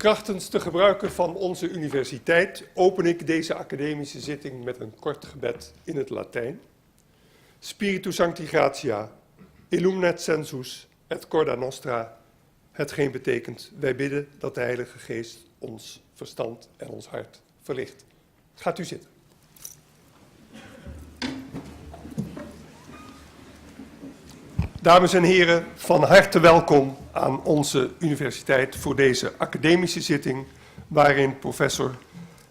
Krachtens te gebruiken van onze universiteit open ik deze academische zitting met een kort gebed in het Latijn. Spiritu Sancti Gratia, illuminet sensus et corda nostra, hetgeen betekent, wij bidden dat de Heilige Geest ons verstand en ons hart verlicht. Gaat u zitten. Dames en heren, van harte welkom aan onze universiteit voor deze academische zitting, waarin professor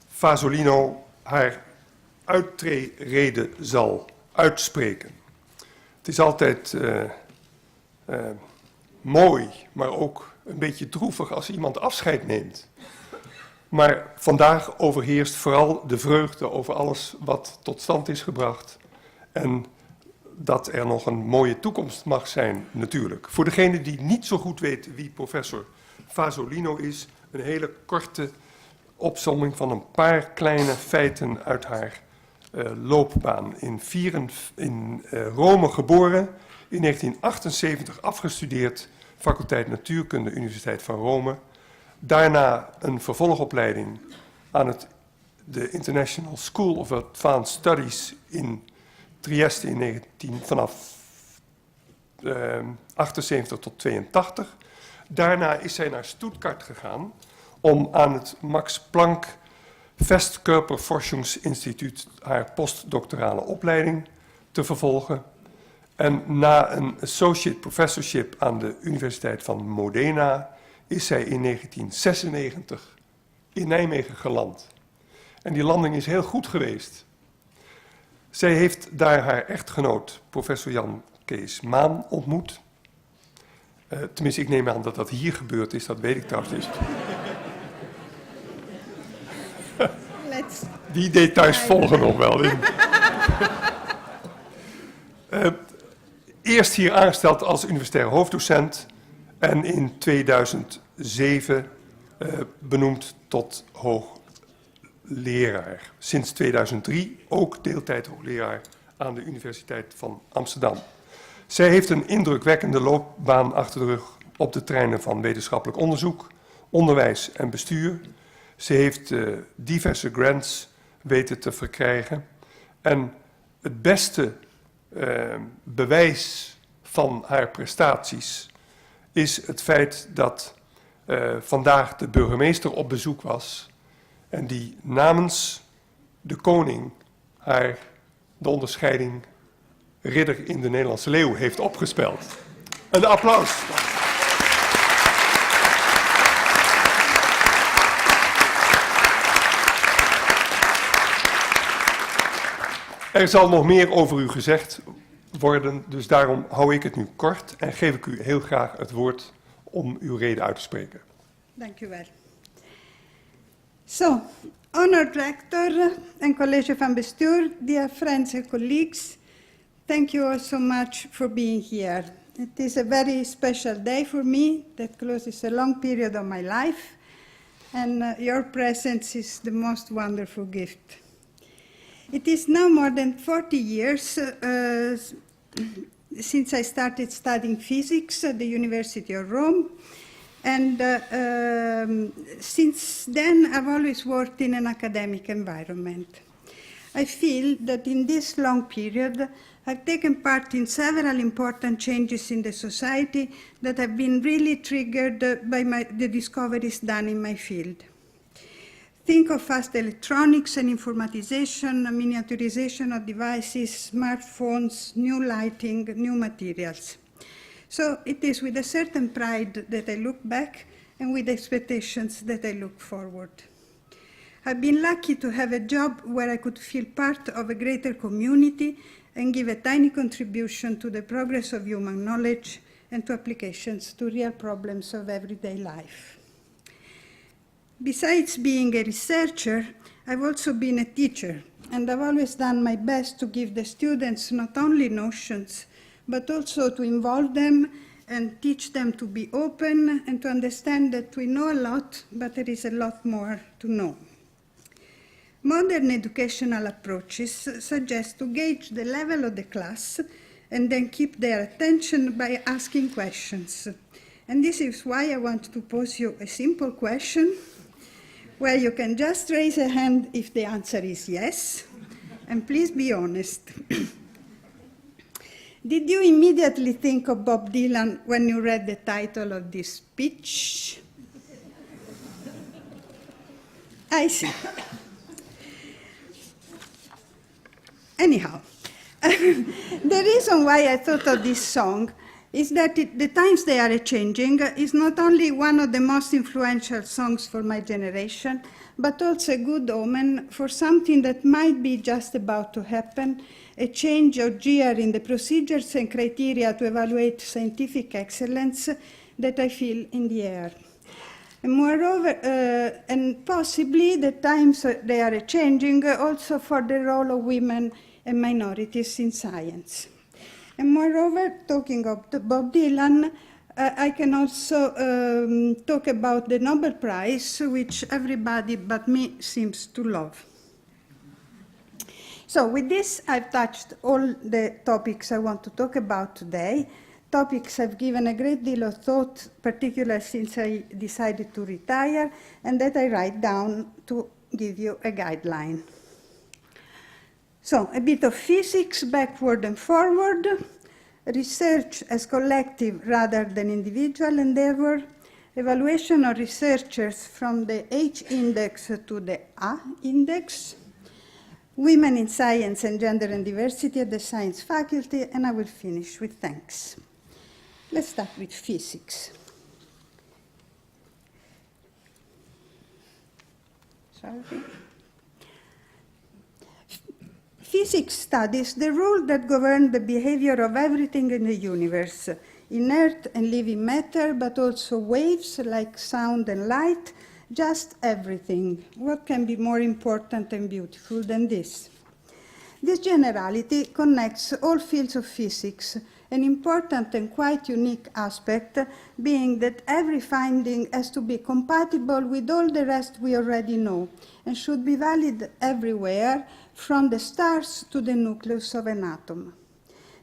Fasolino haar uittreerede zal uitspreken. Het is altijd mooi, maar ook een beetje droevig als iemand afscheid neemt. Maar vandaag overheerst vooral de vreugde over alles wat tot stand is gebracht en dat er nog een mooie toekomst mag zijn, natuurlijk. Voor degene die niet zo goed weet wie professor Fasolino is, een hele korte opsomming van een paar kleine feiten uit haar loopbaan. In Rome geboren, in 1978 afgestudeerd, faculteit Natuurkunde, Universiteit van Rome. Daarna een vervolgopleiding aan de International School of Advanced Studies in Trieste vanaf 78 tot 82. Daarna is zij naar Stuttgart gegaan om aan het Max Planck Festkörperforschungsinstituut haar postdoctorale opleiding te vervolgen. En na een associate professorship aan de Universiteit van Modena is zij in 1996 in Nijmegen geland. En die landing is heel goed geweest. Zij heeft daar haar echtgenoot, professor Jan Kees Maan, ontmoet. Tenminste, ik neem aan dat dat hier gebeurd is, dat weet ik trouwens niet. Die details volgen nog wel. Eerst hier aangesteld als universitair hoofddocent en in 2007 benoemd tot hoogleraar. Sinds 2003 ook deeltijdhoogleraar aan de Universiteit van Amsterdam. Zij heeft een indrukwekkende loopbaan achter de rug op de terreinen van wetenschappelijk onderzoek, onderwijs en bestuur. Ze heeft diverse grants weten te verkrijgen. En het beste bewijs van haar prestaties is het feit dat vandaag de burgemeester op bezoek was en die namens de koning haar de onderscheiding Ridder in de Nederlandse Leeuw heeft opgespeld. Een applaus. Er zal nog meer over u gezegd worden, dus daarom hou ik het nu kort en geef ik u heel graag het woord om uw reden uit te spreken. Dank u wel. So, honored rector and college van bestuur, dear friends and colleagues, thank you all so much for being here. It is a very special day for me that closes a long period of my life, and your presence is the most wonderful gift. It is now more than 40 years since I started studying physics at the University of Rome. And since then, I've always worked in an academic environment. I feel that in this long period, I've taken part in several important changes in the society that have been really triggered by the discoveries done in my field. Think of fast electronics and informatization, miniaturization of devices, smartphones, new lighting, new materials. So it is with a certain pride that I look back and with expectations that I look forward. I've been lucky to have a job where I could feel part of a greater community and give a tiny contribution to the progress of human knowledge and to applications to real problems of everyday life. Besides being a researcher, I've also been a teacher, and I've always done my best to give the students not only notions, but also to involve them and teach them to be open and to understand that we know a lot, but there is a lot more to know. Modern educational approaches suggest to gauge the level of the class and then keep their attention by asking questions. And this is why I want to pose you a simple question, where you can just raise a hand if the answer is yes, and please be honest. Did you immediately think of Bob Dylan when you read the title of this speech? I see. Anyhow, the reason why I thought of this song is that the times they are changing is not only one of the most influential songs for my generation, but also a good omen for something that might be just about to happen, a change of gear in the procedures and criteria to evaluate scientific excellence that I feel in the air. And moreover, and possibly the times they are changing also for the role of women and minorities in science. And moreover, talking of Bob Dylan, I can also talk about the Nobel Prize, which everybody but me seems to love. So with this, I've touched all the topics I want to talk about today, topics I've given a great deal of thought, particularly since I decided to retire, and that I write down to give you a guideline. So, a bit of physics, backward and forward, research as collective rather than individual endeavor, evaluation of researchers from the H index to the A index, women in science and gender and diversity at the science faculty, and I will finish with thanks. Let's start with physics. Sorry. Physics studies the rule that governs the behavior of everything in the universe, inert and living matter, but also waves like sound and light, just everything. What can be more important and beautiful than this? This generality connects all fields of physics, an important and quite unique aspect being that every finding has to be compatible with all the rest we already know and should be valid everywhere, from the stars to the nucleus of an atom.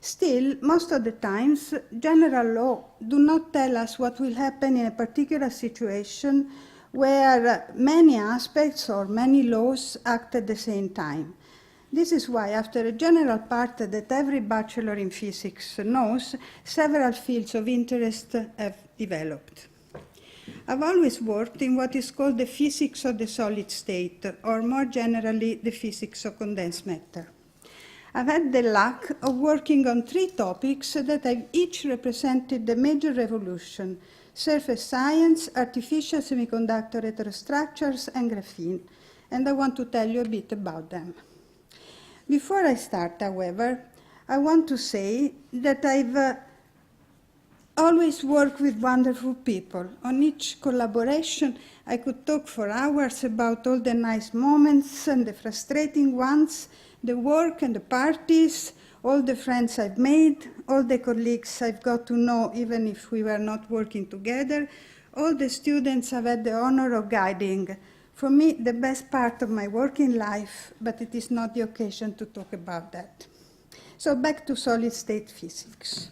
Still, most of the times, general laws do not tell us what will happen in a particular situation where many aspects or many laws act at the same time. This is why, after a general part that every bachelor in physics knows, several fields of interest have developed. I've always worked in what is called the physics of the solid state, or more generally, the physics of condensed matter. I've had the luck of working on 3 topics that have each represented the major revolution: surface science, artificial semiconductor heterostructures, and graphene, and I want to tell you a bit about them. Before I start, however, I want to say that I've always worked with wonderful people. On each collaboration, I could talk for hours about all the nice moments and the frustrating ones, the work and the parties, all the friends I've made, all the colleagues I've got to know even if we were not working together, all the students I've had the honor of guiding. For me, the best part of my working life, but it is not the occasion to talk about that. So back to solid state physics.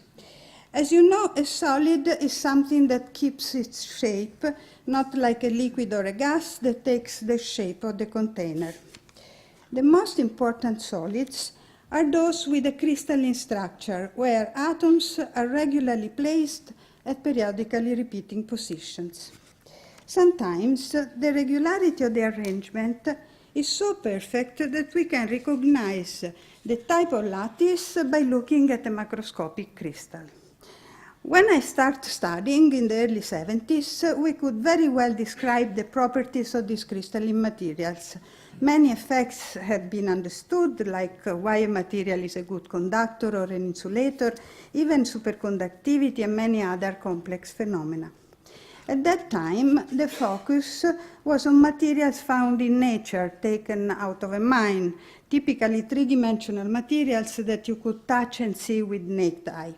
As you know, a solid is something that keeps its shape, not like a liquid or a gas that takes the shape of the container. The most important solids are those with a crystalline structure, where atoms are regularly placed at periodically repeating positions. Sometimes the regularity of the arrangement is so perfect that we can recognize the type of lattice by looking at a macroscopic crystal. When I started studying in the early 70s, we could very well describe the properties of these crystalline materials. Many effects had been understood, like why a material is a good conductor or an insulator, even superconductivity and many other complex phenomena. At that time, the focus was on materials found in nature, taken out of a mine, typically 3-dimensional materials that you could touch and see with naked eye.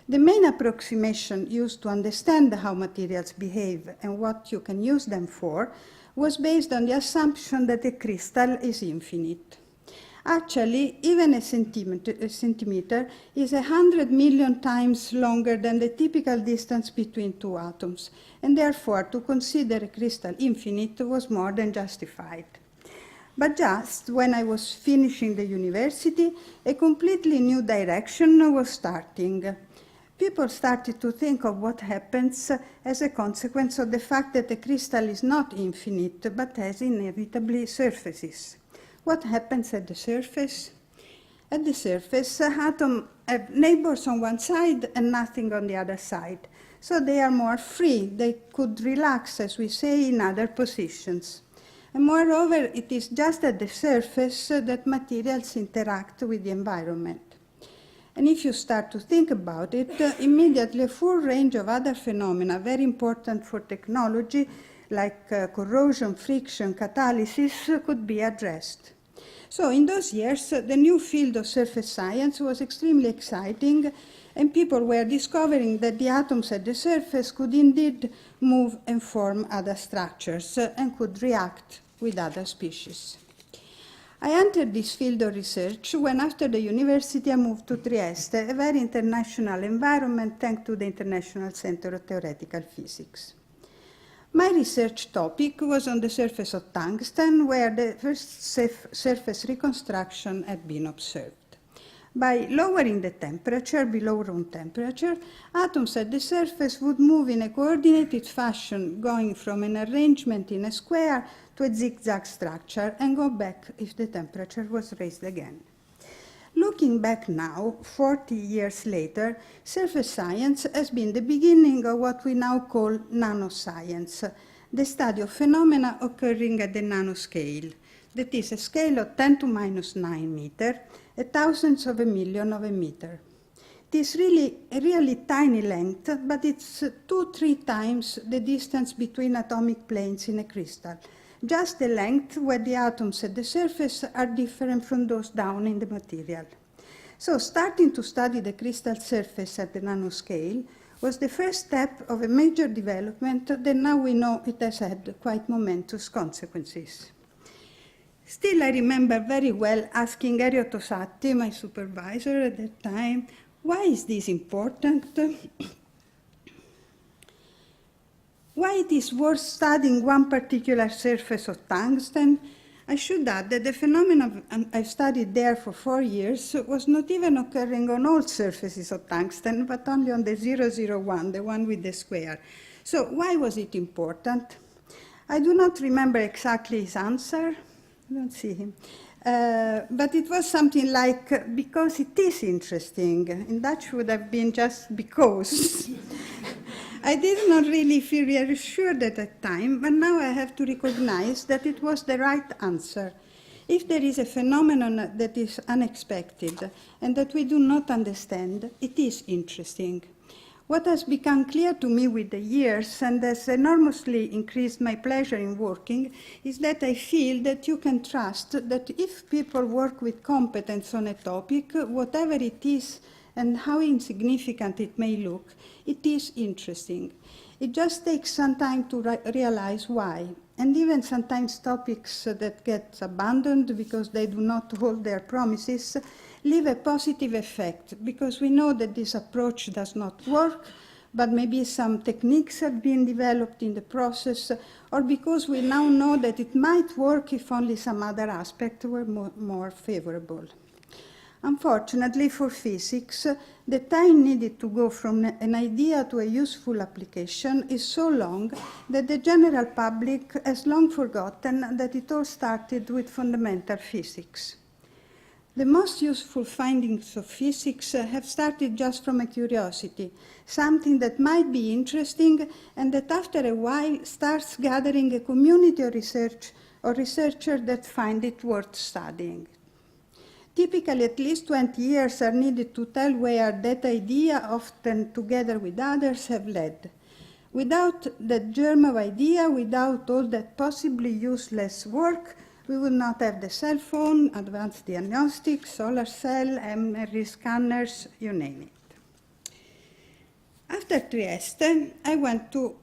The main approximation used to understand how materials behave and what you can use them for was based on the assumption that a crystal is infinite. Actually, even a centimeter is 100 million times longer than the typical distance between two atoms, and therefore to consider a crystal infinite was more than justified. But just when I was finishing the university, a completely new direction was starting. People started to think of what happens as a consequence of the fact that a crystal is not infinite, but has inevitably surfaces. What happens at the surface? At the surface, atoms have neighbors on one side and nothing on the other side. So they are more free. They could relax, as we say, in other positions. And moreover, it is just at the surface that materials interact with the environment. And if you start to think about it, immediately a full range of other phenomena very important for technology, like corrosion, friction, catalysis, could be addressed. So in those years, the new field of surface science was extremely exciting, and people were discovering that the atoms at the surface could indeed move and form other structures and could react with other species. I entered this field of research when, after the university, I moved to Trieste, a very international environment thanks to the International Center of Theoretical Physics. My research topic was on the surface of tungsten, where the first surface reconstruction had been observed. By lowering the temperature below room temperature, atoms at the surface would move in a coordinated fashion, going from an arrangement in a square to a zigzag structure and go back if the temperature was raised again. Looking back now, 40 years later, surface science has been the beginning of what we now call nanoscience, the study of phenomena occurring at the nanoscale. That is a scale of 10 to minus 9 meter, a thousandth of a million of a meter. It is really a really tiny length, but it's 2-3 times the distance between atomic planes in a crystal, just the length where the atoms at the surface are different from those down in the material. So starting to study the crystal surface at the nanoscale was the first step of a major development that now we know it has had quite momentous consequences. Still, I remember very well asking Erio Tosatti, my supervisor at that time, why is this important? Why it is worth studying one particular surface of tungsten? I should add that the phenomenon I studied there for 4 years was not even occurring on all surfaces of tungsten, but only on the 001, the one with the square. So why was it important? I do not remember exactly his answer. I don't see him. But it was something like, because it is interesting. In Dutch would have been just because. I did not really feel reassured at that time, but now I have to recognize that it was the right answer. If there is a phenomenon that is unexpected and that we do not understand, it is interesting. What has become clear to me with the years and has enormously increased my pleasure in working is that I feel that you can trust that if people work with competence on a topic, whatever it is and how insignificant it may look, it is interesting. It just takes some time to realize why. And even sometimes topics that get abandoned because they do not hold their promises leave a positive effect, because we know that this approach does not work, but maybe some techniques have been developed in the process, or because we now know that it might work if only some other aspects were more favorable. Unfortunately for physics, the time needed to go from an idea to a useful application is so long that the general public has long forgotten that it all started with fundamental physics. The most useful findings of physics have started just from a curiosity, something that might be interesting and that after a while starts gathering a community of researchers that find it worth studying. Typically, at least 20 years are needed to tell where that idea, often together with others, have led. Without that germ of idea, without all that possibly useless work, we would not have the cell phone, advanced diagnostics, solar cell, MRI scanners, you name it. After Trieste, I went to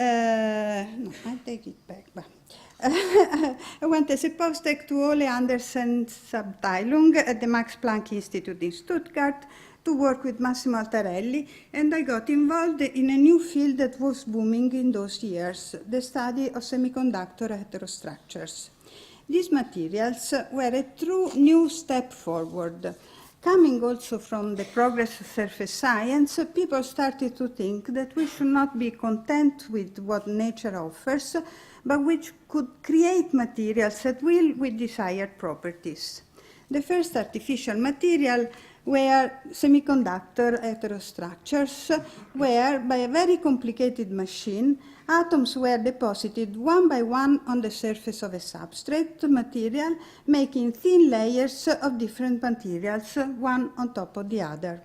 I take it back. I went as a postdoc to Ole Andersen's Abteilung at the Max Planck Institute in Stuttgart to work with Massimo Altarelli, and I got involved in a new field that was booming in those years, the study of semiconductor heterostructures. These materials were a true new step forward. Coming also from the progress of surface science, people started to think that we should not be content with what nature offers, but which could create materials at will with desired properties. The first artificial material were semiconductor heterostructures, where by a very complicated machine, atoms were deposited one by one on the surface of a substrate material, making thin layers of different materials, one on top of the other.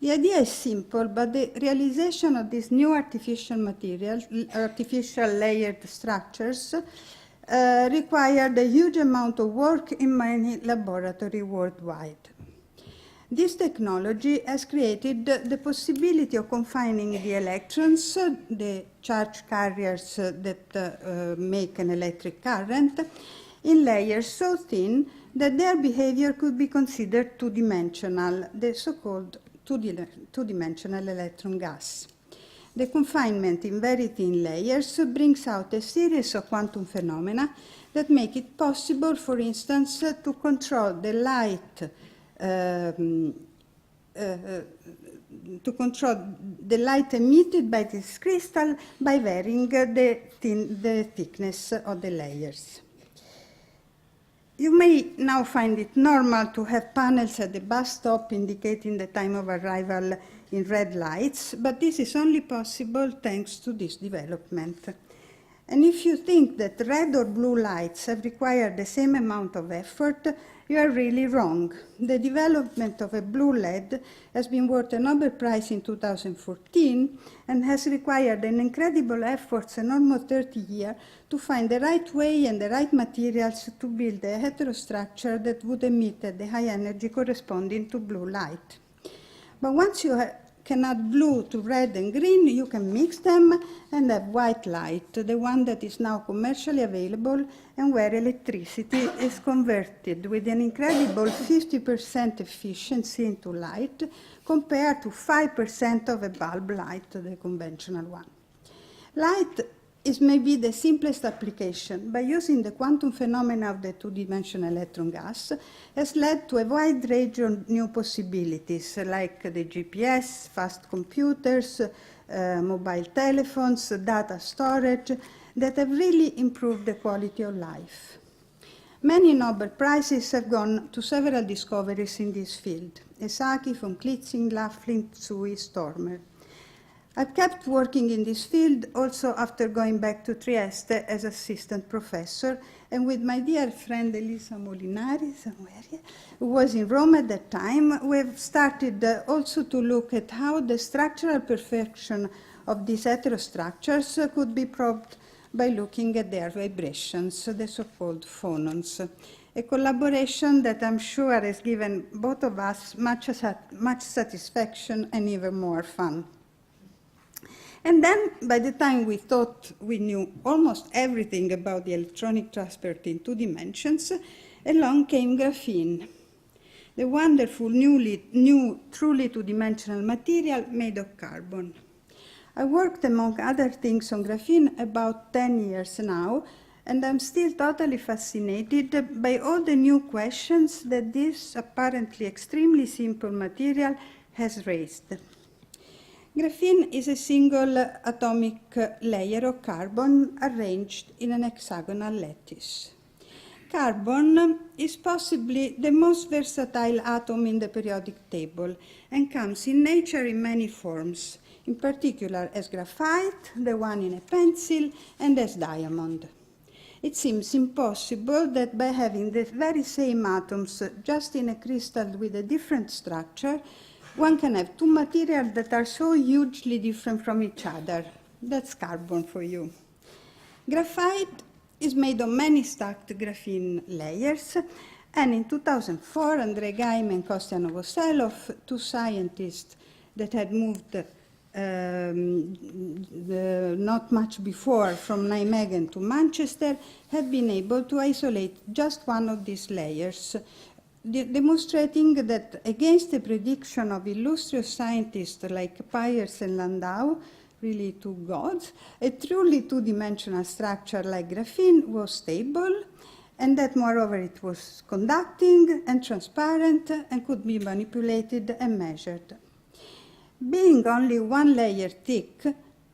The idea is simple, but the realization of these new artificial materials, artificial layered structures, required a huge amount of work in many laboratories worldwide. This technology has created the possibility of confining the electrons, the charge carriers that make an electric current, in layers so thin that their behavior could be considered two-dimensional, the so-called two-dimensional electron gas. The confinement in very thin layers brings out a series of quantum phenomena that make it possible, for instance, to control the light emitted by this crystal by varying the thickness of the layers. You may now find it normal to have panels at the bus stop indicating the time of arrival in red lights, but this is only possible thanks to this development. And if you think that red or blue lights have required the same amount of effort, you are really wrong. The development of a blue LED has been worth a Nobel Prize in 2014 and has required an incredible effort and almost 30 years to find the right way and the right materials to build a heterostructure that would emit at the high energy corresponding to blue light. But once you can add blue to red and green, you can mix them and have white light, the one that is now commercially available and where electricity is converted with an incredible 50% efficiency into light compared to 5% of a bulb light, the conventional one. Light is maybe the simplest application. By using the quantum phenomena of the two-dimensional electron gas has led to a wide range of new possibilities, like the GPS, fast computers, mobile telephones, data storage, that have really improved the quality of life. Many Nobel Prizes have gone to several discoveries in this field: Esaki, von Klitzing, Laughlin, Tsui, Stormer. I've kept working in this field also after going back to Trieste as assistant professor, and with my dear friend Elisa Molinari, who was in Rome at that time, we've started also to look at how the structural perfection of these heterostructures could be probed by looking at their vibrations, the so-called phonons. A collaboration that I'm sure has given both of us much satisfaction and even more fun. And then, by the time we thought we knew almost everything about the electronic transport in 2 dimensions, along came graphene, the wonderful new truly 2-dimensional material made of carbon. I worked, among other things, on graphene about 10 years now, and I'm still totally fascinated by all the new questions that this apparently extremely simple material has raised. Graphene is a single atomic layer of carbon arranged in an hexagonal lattice. Carbon is possibly the most versatile atom in the periodic table and comes in nature in many forms, in particular as graphite, the one in a pencil, and as diamond. It seems impossible that by having the very same atoms just in a crystal with a different structure, one can have 2 materials that are so hugely different from each other. That's carbon for you. Graphite is made of many stacked graphene layers, and in 2004, Andrei Geim and Kostya Novoselov, 2 scientists that had moved not much before from Nijmegen to Manchester, had been able to isolate just one of these layers, demonstrating that against the prediction of illustrious scientists like Peirce and Landau, really two gods, a truly two-dimensional structure like graphene was stable, and that moreover it was conducting and transparent and could be manipulated and measured. Being only one layer thick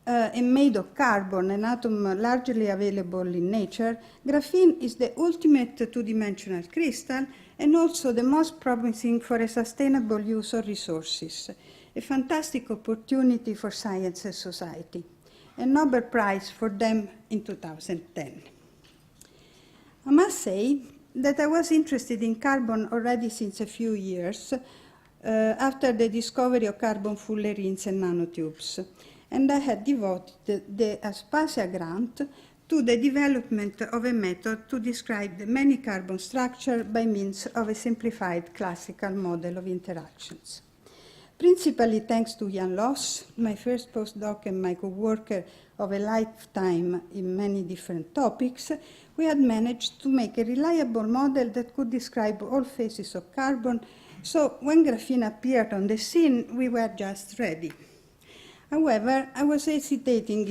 and made of carbon, an atom largely available in nature, graphene is the ultimate two-dimensional crystal and also the most promising for a sustainable use of resources. A fantastic opportunity for science and society. A Nobel Prize for them in 2010. I must say that I was interested in carbon already since a few years, after the discovery of carbon fullerenes and nanotubes, and I had devoted the Aspasia grant to the development of a method to describe the many carbon structure by means of a simplified classical model of interactions. Principally thanks to Jan Loss, my first postdoc and my co-worker of a lifetime in many different topics, we had managed to make a reliable model that could describe all phases of carbon. So when graphene appeared on the scene, we were just ready. However, I was hesitating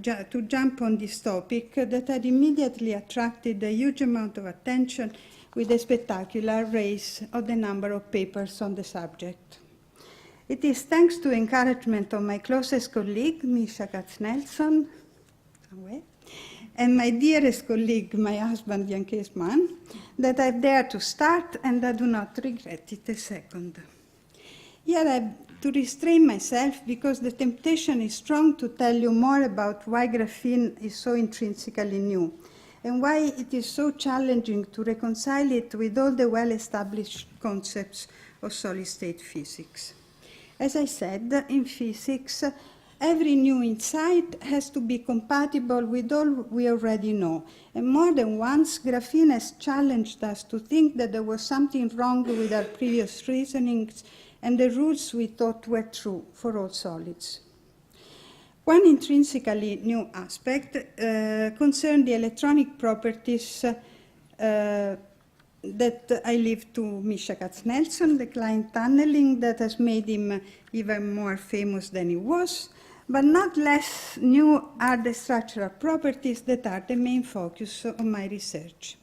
to jump on this topic that had immediately attracted a huge amount of attention with a spectacular raise of the number of papers on the subject. It is thanks to encouragement of my closest colleague, Misha Katznelson, and my dearest colleague, my husband, Jan Keesman, that I dared to start, and I do not regret it a second. Yet I have to restrain myself because the temptation is strong to tell you more about why graphene is so intrinsically new and why it is so challenging to reconcile it with all the well-established concepts of solid-state physics. As I said, in physics, every new insight has to be compatible with all we already know. And more than once, graphene has challenged us to think that there was something wrong with our previous reasonings and the rules we thought were true for all solids. One intrinsically new aspect concerned the electronic properties that I leave to Misha Katznelson, the Klein tunneling that has made him even more famous than he was, but not less new are the structural properties that are the main focus of my research.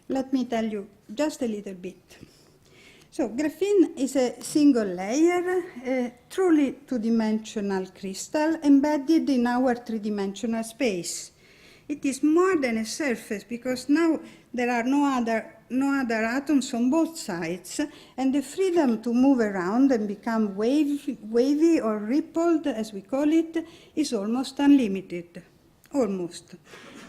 Let me tell you just a little bit. So graphene is a single layer, a truly two-dimensional crystal embedded in our three-dimensional space. It is more than a surface because now there are no other atoms on both sides, and the freedom to move around and become wavy or rippled, as we call it, is almost unlimited. Almost.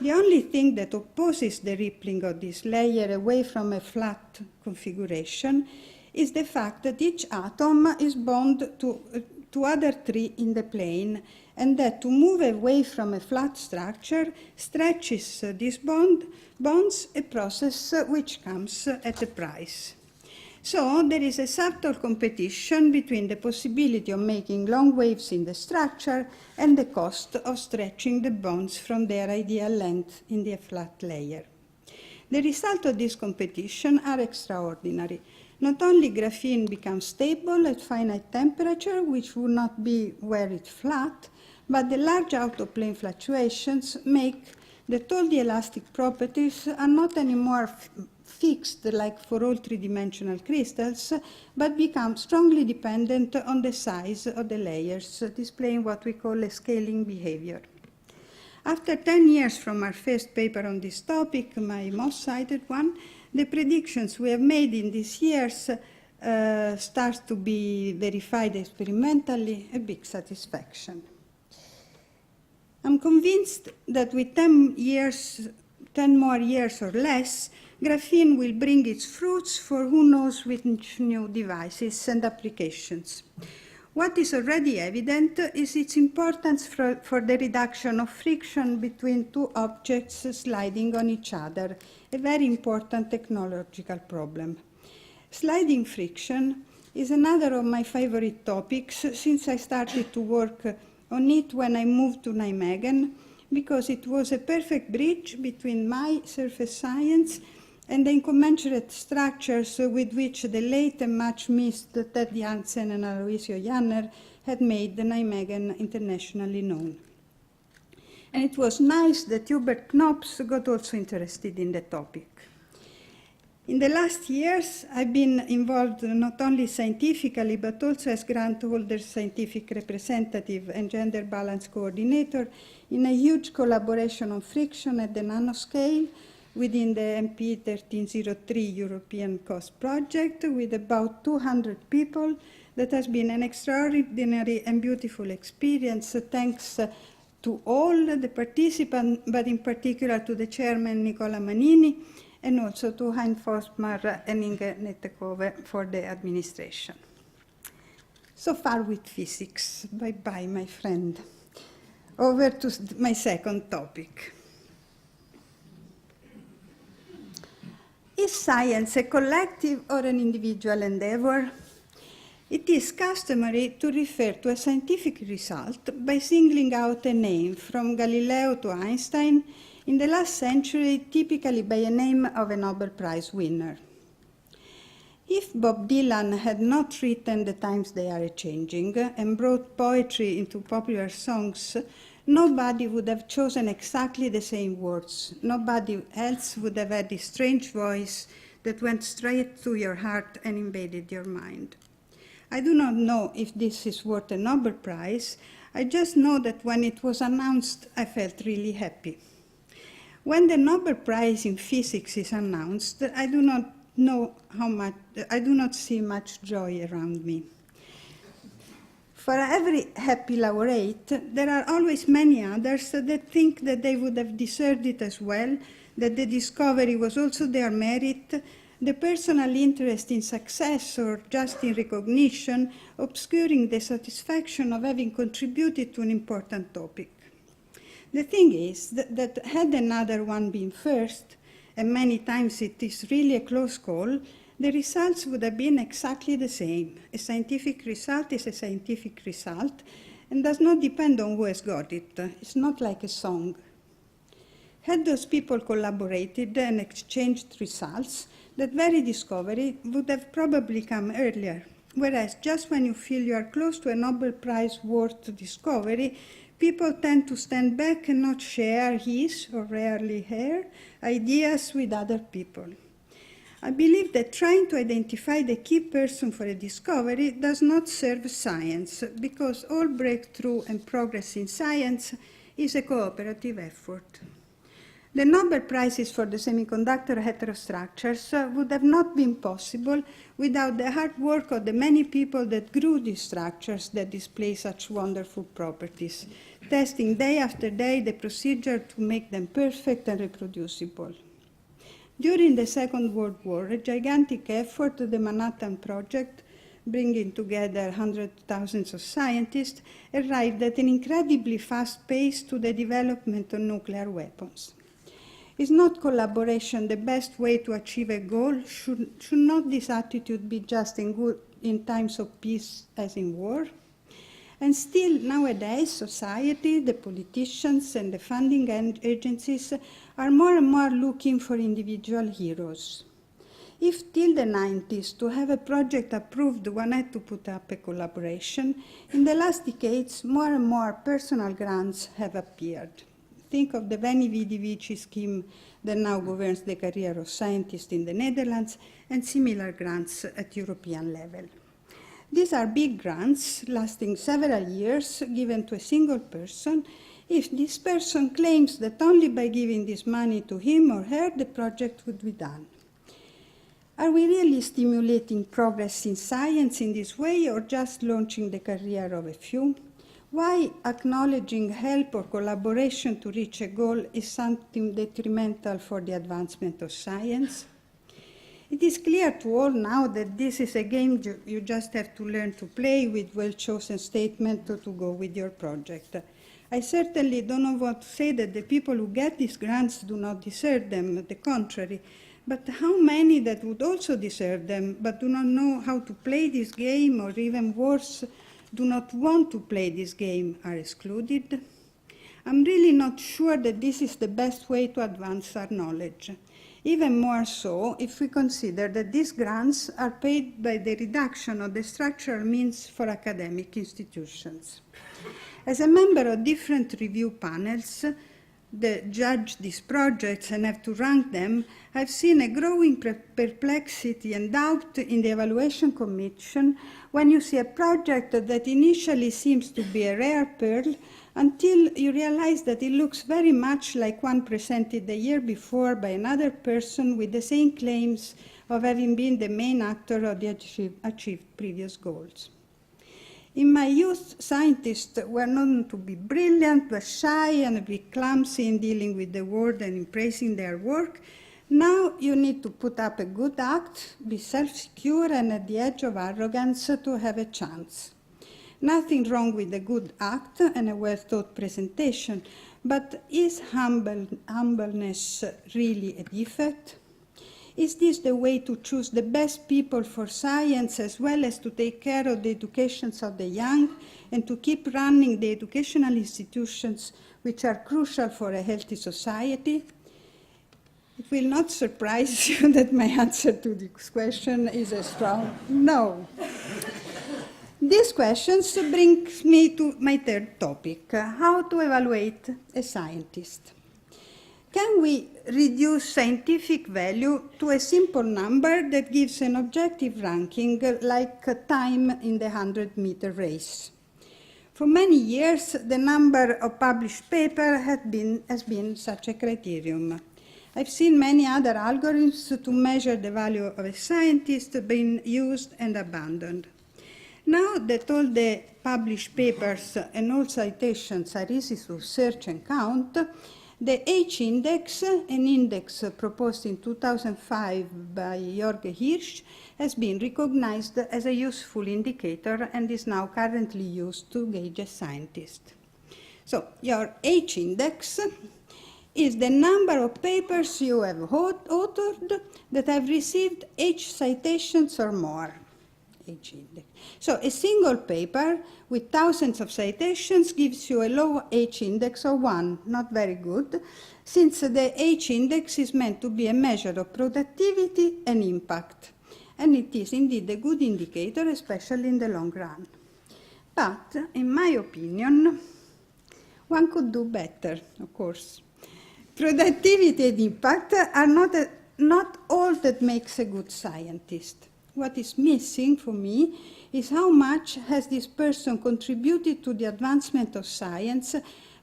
The only thing that opposes the rippling of this layer away from a flat configuration is the fact that each atom is bound to other three in the plane, and that to move away from a flat structure stretches these bonds, a process which comes at a price. So there is a subtle competition between the possibility of making long waves in the structure and the cost of stretching the bonds from their ideal length in the flat layer. The result of this competition are extraordinary. Not only graphene becomes stable at finite temperature, which would not be were it flat, but the large out-of-plane fluctuations make that all the elastic properties are not anymore fixed like for all three-dimensional crystals, but become strongly dependent on the size of the layers, displaying what we call a scaling behavior. After 10 years from our first paper on this topic, my most cited one, the predictions we have made in these years start to be verified experimentally, a big satisfaction. I'm convinced that with 10 more years or less, graphene will bring its fruits for who knows which new devices and applications. What is already evident is its importance for the reduction of friction between two objects sliding on each other, a very important technological problem. Sliding friction is another of my favorite topics since I started to work on it when I moved to Nijmegen, because it was a perfect bridge between my surface science and the incommensurate structures with which the late and much missed Ted Jansen and Aloisio Janner had made the Nijmegen internationally known. And it was nice that Hubert Knops got also interested in the topic. In the last years, I've been involved not only scientifically, but also as grant holder, scientific representative, and gender balance coordinator in a huge collaboration on friction at the nanoscale within the MP 1303 European Cost Project with about 200 people. That has been an extraordinary and beautiful experience, thanks to all the participants, but in particular to the chairman, Nicola Manini, and also to Hein Forsmar and Inge Nettekove for the administration. So far with physics. Bye-bye, my friend. Over to my second topic. Is science a collective or an individual endeavor? It is customary to refer to a scientific result by singling out a name, from Galileo to Einstein, in the last century, typically by a name of a Nobel Prize winner. If Bob Dylan had not written The Times They Are A-Changing and brought poetry into popular songs, nobody would have chosen exactly the same words. Nobody else would have had this strange voice that went straight to your heart and invaded your mind. I do not know if this is worth a Nobel Prize. I just know that when it was announced, I felt really happy. When the Nobel Prize in Physics is announced, I do not see much joy around me. For every happy laureate, there are always many others that think that they would have deserved it as well, that the discovery was also their merit, the personal interest in success or just in recognition, obscuring the satisfaction of having contributed to an important topic. The thing is that had another one been first, and many times it is really a close call, the results would have been exactly the same. A scientific result is a scientific result and does not depend on who has got it. It's not like a song. Had those people collaborated and exchanged results, that very discovery would have probably come earlier. Whereas just when you feel you are close to a Nobel Prize worth discovery, people tend to stand back and not share his, or rarely her, ideas with other people. I believe that trying to identify the key person for a discovery does not serve science, because all breakthrough and progress in science is a cooperative effort. The Nobel Prizes for the semiconductor heterostructures would have not been possible without the hard work of the many people that grew these structures that display such wonderful properties, testing day after day the procedure to make them perfect and reproducible. During the Second World War, a gigantic effort, the Manhattan Project, bringing together hundreds of thousands of scientists, arrived at an incredibly fast pace to the development of nuclear weapons. Is not collaboration the best way to achieve a goal? Should not this attitude be just in times of peace as in war? And still, nowadays, society, the politicians, and the funding agencies are more and more looking for individual heroes. If till the 90s to have a project approved one had to put up a collaboration, in the last decades more and more personal grants have appeared. Think of the Veni Vidi Vici scheme that now governs the career of scientists in the Netherlands, and similar grants at European level. These are big grants lasting several years, given to a single person, if this person claims that only by giving this money to him or her the project would be done. Are we really stimulating progress in science in this way, or just launching the career of a few? Why acknowledging help or collaboration to reach a goal is something detrimental for the advancement of science? It is clear to all now that this is a game you just have to learn to play with well-chosen statements to go with your project. I certainly don't want to say that the people who get these grants do not deserve them, the contrary, But how many that would also deserve them, but do not know how to play this game, or even worse, do not want to play this game, are excluded? I'm really not sure that this is the best way to advance our knowledge. Even more so if we consider that these grants are paid by the reduction of the structural means for academic institutions. As a member of different review panels that judge these projects and have to rank them, I've seen a growing perplexity and doubt in the evaluation commission when you see a project that initially seems to be a rare pearl until you realize that it looks very much like one presented the year before by another person with the same claims of having been the main actor of the achieved previous goals. In my youth, scientists were known to be brilliant, but shy and a bit clumsy in dealing with the world and in praising their work. Now you need to put up a good act, be self-secure and at the edge of arrogance to have a chance. Nothing wrong with a good act and a well-thought presentation, but is humbleness really a defect? Is this the way to choose the best people for science as well as to take care of the educations of the young and to keep running the educational institutions which are crucial for a healthy society? It will not surprise you that my answer to this question is a strong no. These questions bring me to my third topic, how to evaluate a scientist. Can we reduce scientific value to a simple number that gives an objective ranking like time in the 100-meter race? For many years, the number of published papers has been such a criterion. I've seen many other algorithms to measure the value of a scientist being used and abandoned. Now that all the published papers and all citations are easy to search and count, the H-index, an index proposed in 2005 by Hirsch, has been recognized as a useful indicator and is now currently used to gauge a scientist. So your H-index is the number of papers you have authored that have received H citations or more. H-index. So a single paper with thousands of citations gives you a low H-index of 1, not very good, since the H-index is meant to be a measure of productivity and impact, and it is indeed a good indicator, especially in the long run. But, in my opinion, one could do better, of course. Productivity and impact are not all that makes a good scientist. What is missing for me is how much has this person contributed to the advancement of science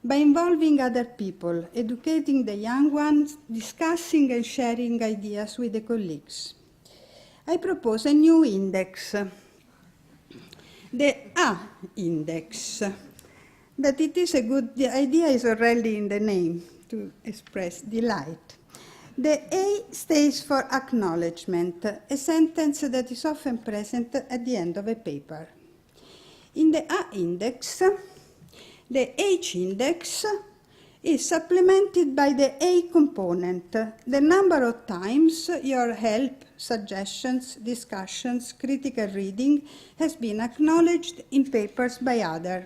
by involving other people, educating the young ones, discussing and sharing ideas with the colleagues. I propose a new index, the A-index. That it is a good idea is already in the name, to express delight. The A stands for acknowledgement, a sentence that is often present at the end of a paper. In the A-index, the H-index is supplemented by the A component, the number of times your help, suggestions, discussions, critical reading has been acknowledged in papers by others.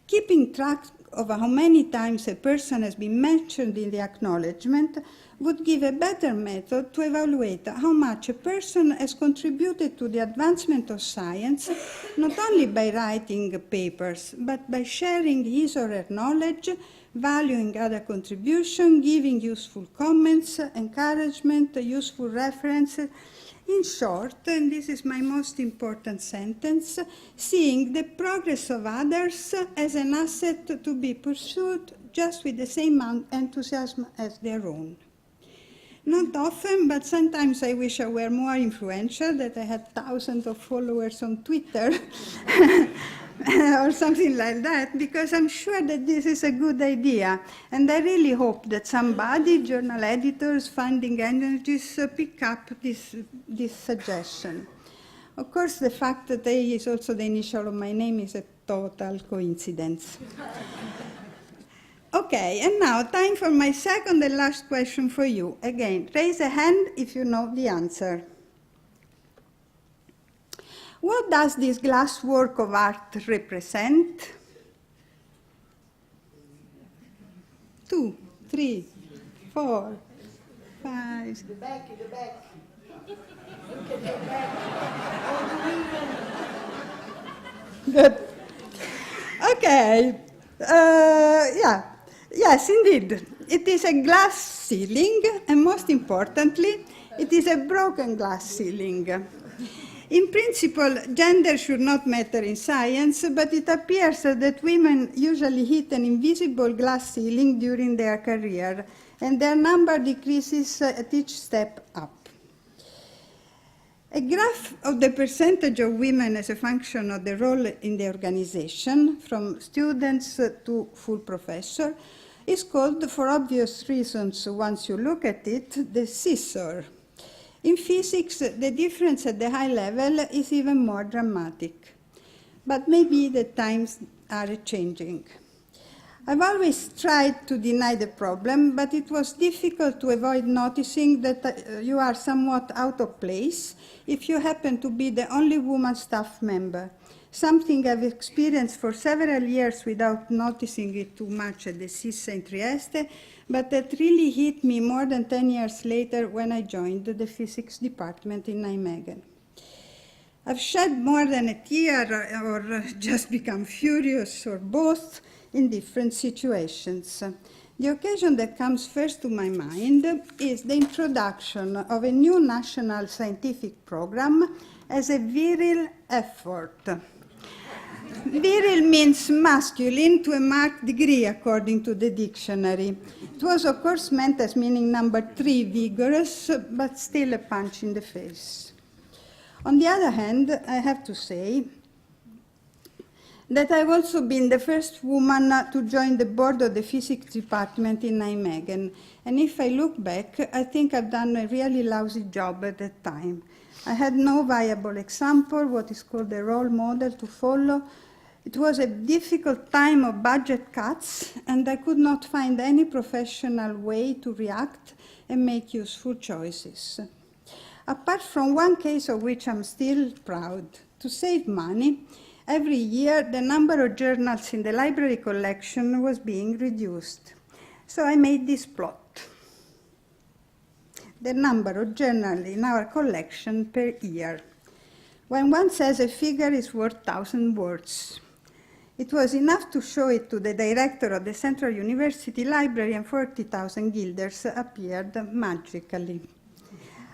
Keeping track of how many times a person has been mentioned in the acknowledgement would give a better method to evaluate how much a person has contributed to the advancement of science, not only by writing papers, but by sharing his or her knowledge, valuing other contribution, giving useful comments, encouragement, useful references. In short, and this is my most important sentence, seeing the progress of others as an asset to be pursued just with the same enthusiasm as their own. Not often, but sometimes I wish I were more influential, that I had thousands of followers on Twitter or something like that, because I'm sure that this is a good idea. And I really hope that somebody, journal editors, funding energies, pick up this suggestion. Of course, the fact that A is also the initial of my name is a total coincidence. Okay, and now time for my second and last question for you. Again, raise a hand if you know the answer. What does this glass work of art represent? 2, 3, 4, 5. The back, the back. Good. Okay. Yes, indeed. It is a glass ceiling, and most importantly, it is a broken glass ceiling. In principle, gender should not matter in science, but it appears that women usually hit an invisible glass ceiling during their career, and their number decreases at each step up. A graph of the percentage of women as a function of the role in the organization, from students to full professor, is called, for obvious reasons once you look at it, the seesaw. In physics, the difference at the high level is even more dramatic. But maybe the times are changing. I've always tried to deny the problem, but it was difficult to avoid noticing that you are somewhat out of place if you happen to be the only woman staff member, something I've experienced for several years without noticing it too much at the CISA in Trieste, but that really hit me more than 10 years later when I joined the physics department in Nijmegen. I've shed more than a tear or just become furious or both in different situations. The occasion that comes first to my mind is the introduction of a new national scientific program as a virile effort. Viril means masculine to a marked degree, according to the dictionary. It was, of course, meant as meaning number 3, vigorous, but still a punch in the face. On the other hand, I have to say that I've also been the first woman to join the board of the physics department in Nijmegen. And if I look back, I think I've done a really lousy job at that time. I had no viable example, what is called a role model, to follow. It was a difficult time of budget cuts, and I could not find any professional way to react and make useful choices. Apart from one case of which I'm still proud, to save money, every year the number of journals in the library collection was being reduced. So I made this plot. The number of journals in our collection per year. When one says a figure is worth 1,000 words, it was enough to show it to the director of the Central University Library, and 40,000 guilders appeared magically.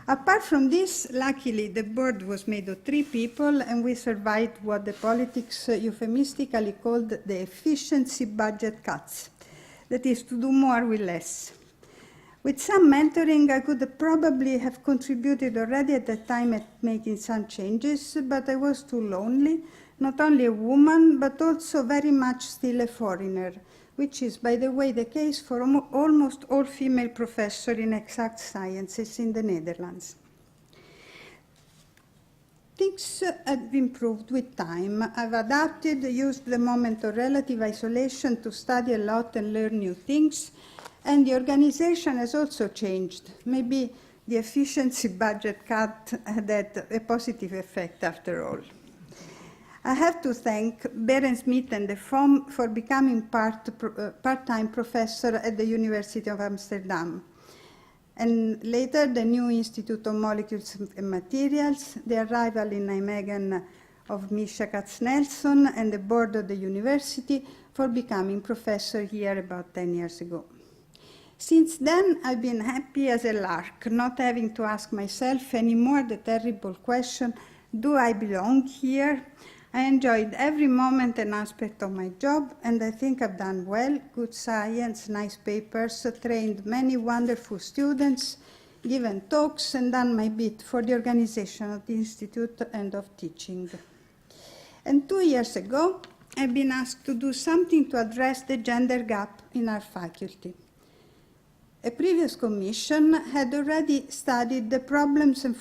Apart from this, luckily the board was made of 3 people, and we survived what the politics euphemistically called the efficiency budget cuts. That is, to do more with less. With some mentoring, I could probably have contributed already at that time at making some changes, but I was too lonely, not only a woman, but also very much still a foreigner, which is, by the way, the case for almost all female professors in exact sciences in the Netherlands. Things have improved with time. I've adapted, used the moment of relative isolation to study a lot and learn new things, and the organization has also changed. Maybe the efficiency budget cut had a positive effect after all. I have to thank Beren Smit and the FOM for becoming part-time professor at the University of Amsterdam. And later, the new Institute of Molecules and Materials, the arrival in Nijmegen of Misha Katz-Nelson, and the board of the university for becoming professor here about 10 years ago. Since then, I've been happy as a lark, not having to ask myself anymore the terrible question, do I belong here? I enjoyed every moment and aspect of my job, and I think I've done well, good science, nice papers, trained many wonderful students, given talks, and done my bit for the organization of the Institute and of teaching. And 2 years ago, I've been asked to do something to address the gender gap in our faculty. A previous commission had already studied the problem and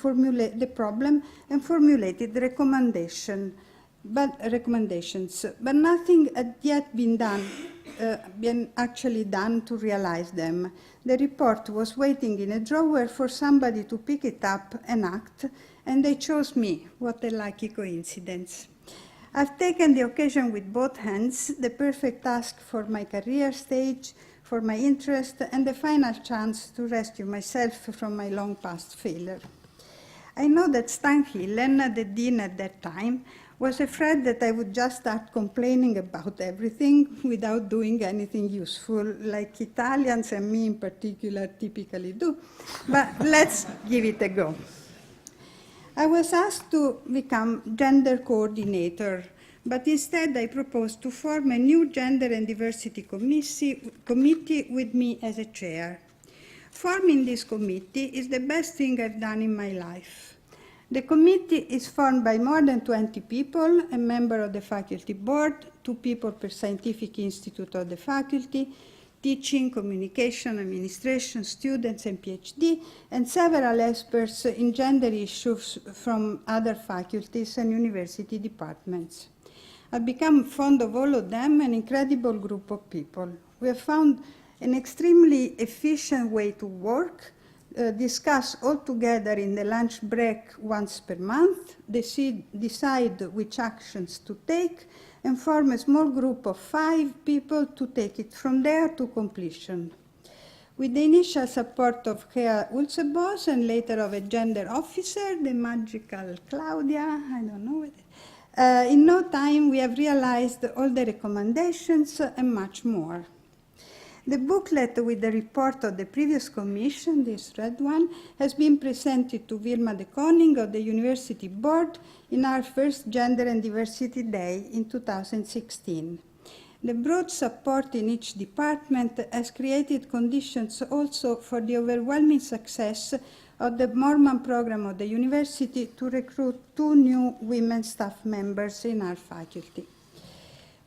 formulated recommendations, but nothing had yet been done been actually done to realize them. The report was waiting in a drawer for somebody to pick it up and act, and they chose me. What a lucky coincidence. I've taken the occasion with both hands, the perfect task for my career stage, for my interest, and the final chance to rescue myself from my long past failure. I know that Stan Hillen, the dean at that time, was afraid that I would just start complaining about everything without doing anything useful, like Italians and me in particular typically do. But let's give it a go. I was asked to become gender coordinator, but instead I proposed to form a new gender and diversity committee with me as a chair. Forming this committee is the best thing I've done in my life. The committee is formed by more than 20 people, a member of the faculty board, 2 people per scientific institute of the faculty, teaching, communication, administration, students, and PhD, and several experts in gender issues from other faculties and university departments. I've become fond of all of them, an incredible group of people. We have found an extremely efficient way to work, discuss all together in the lunch break once per month, decide which actions to take, and form a small group of 5 people to take it from there to completion. With the initial support of Gea Ulzebos and later of a gender officer, the magical Claudia, I don't know what in no time we have realized all the recommendations and much more. The booklet with the report of the previous commission, this red one, has been presented to Vilma de Koning of the University Board in our first Gender and Diversity Day in 2016. The broad support in each department has created conditions also for the overwhelming success of the Mormon program of the university to recruit 2 new women staff members in our faculty.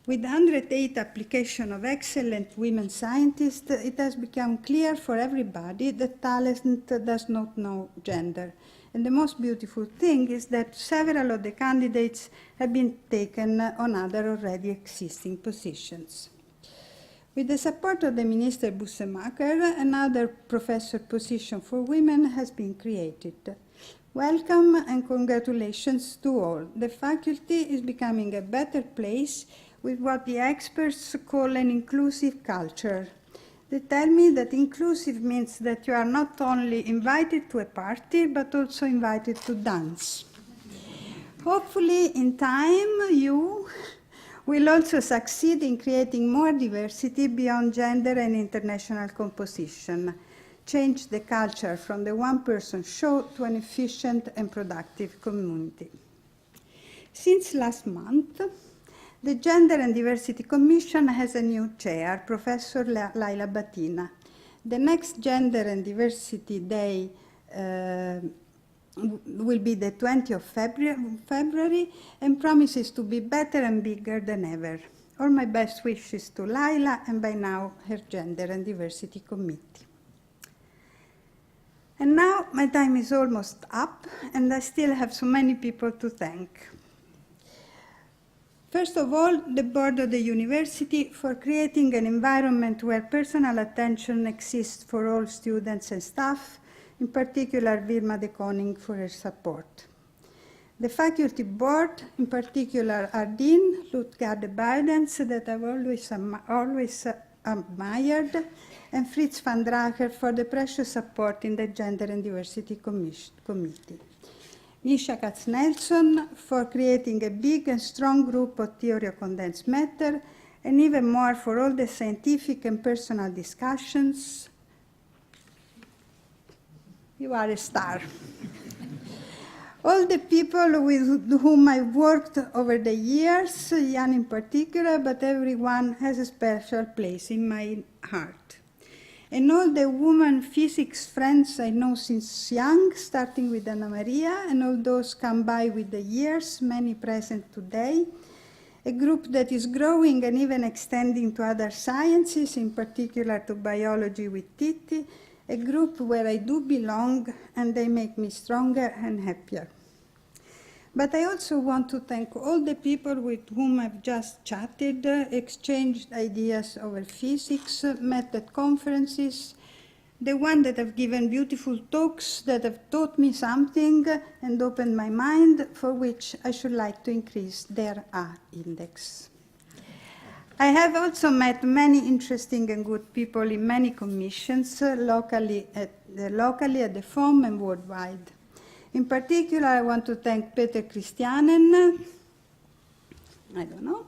With 108 applications of excellent women scientists, it has become clear for everybody that talent does not know gender. And the most beautiful thing is that several of the candidates have been taken on other already existing positions. With the support of the Minister Bussemaker, another professor position for women has been created. Welcome and congratulations to all. The faculty is becoming a better place with what the experts call an inclusive culture. They tell me that inclusive means that you are not only invited to a party, but also invited to dance. Hopefully, in time, you will also succeed in creating more diversity beyond gender and international composition. Change the culture from the one-person show to an efficient and productive community. Since last month, the Gender and Diversity Commission has a new chair, Professor Laila Batina. The next Gender and Diversity Day will be the 20th of February and promises to be better and bigger than ever. All my best wishes to Laila and by now her Gender and Diversity Committee. And now my time is almost up and I still have so many people to thank. First of all, the board of the university for creating an environment where personal attention exists for all students and staff, in particular Vilma de Koning for her support. The faculty board, in particular our dean, Lutgard Buydens, that I've always admired, and Fritz van Drager for the precious support in the Gender and Diversity Committee. Misha Katz-Nelson for creating a big and strong group of theory of condensed matter, and even more for all the scientific and personal discussions. You are a star. All the people with whom I worked over the years, Jan in particular, but everyone has a special place in my heart. And all the woman physics friends I know since young, starting with Anna Maria, and all those come by with the years, many present today. A group that is growing and even extending to other sciences, in particular to biology with Titi, a group where I do belong and they make me stronger and happier. But I also want to thank all the people with whom I've just chatted, exchanged ideas over physics, met at conferences, the ones that have given beautiful talks that have taught me something and opened my mind, for which I should like to increase their A index. I have also met many interesting and good people in many commissions, locally at the FOM and worldwide. In particular, I want to thank Peter Christianen, I don't know,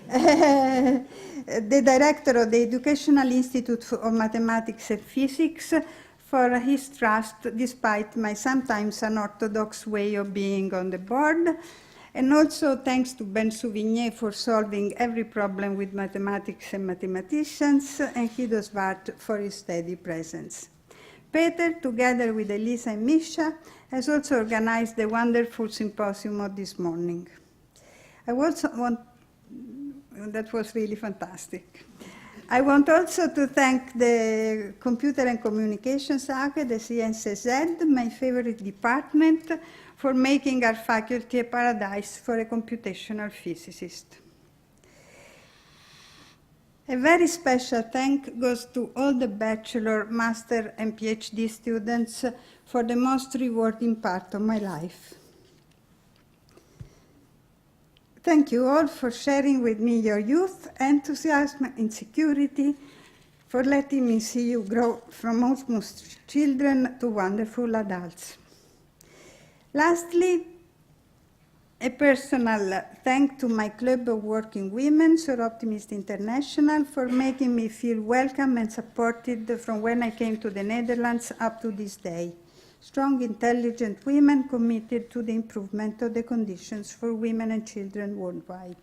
the director of the Educational Institute of Mathematics and Physics, for his trust despite my sometimes unorthodox way of being on the board. And also thanks to Ben Souvigné for solving every problem with mathematics and mathematicians, and Guido Svart for his steady presence. Peter, together with Elisa and Misha, has also organized the wonderful symposium of this morning. That was really fantastic. I want also to thank the Computer and Communications ACE, the CNCZ, my favorite department, for making our faculty a paradise for a computational physicist. A very special thank goes to all the bachelor, master, and PhD students for the most rewarding part of my life. Thank you all for sharing with me your youth, enthusiasm, and security, for letting me see you grow from almost children to wonderful adults. Lastly, a personal thank to my Club of Working Women, Sir Optimist International, for making me feel welcome and supported from when I came to the Netherlands up to this day. Strong, intelligent women committed to the improvement of the conditions for women and children worldwide.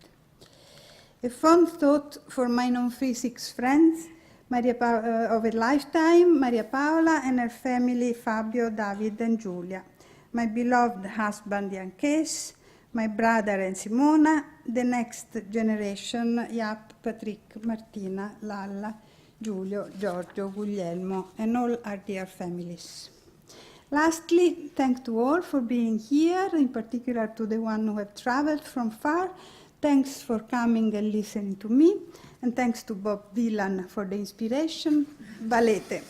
A fond thought for my non-physics friends of a lifetime, Maria Paola and her family, Fabio, David, and Giulia. My beloved husband, Jan Kees, my brother and Simona, the next generation, Jaap, Patrick, Martina, Lalla, Giulio, Giorgio, Guglielmo, and all our dear families. Lastly, thanks to all for being here, in particular to the ones who have traveled from far. Thanks for coming and listening to me, and thanks to Bob Dylan for the inspiration. Valete.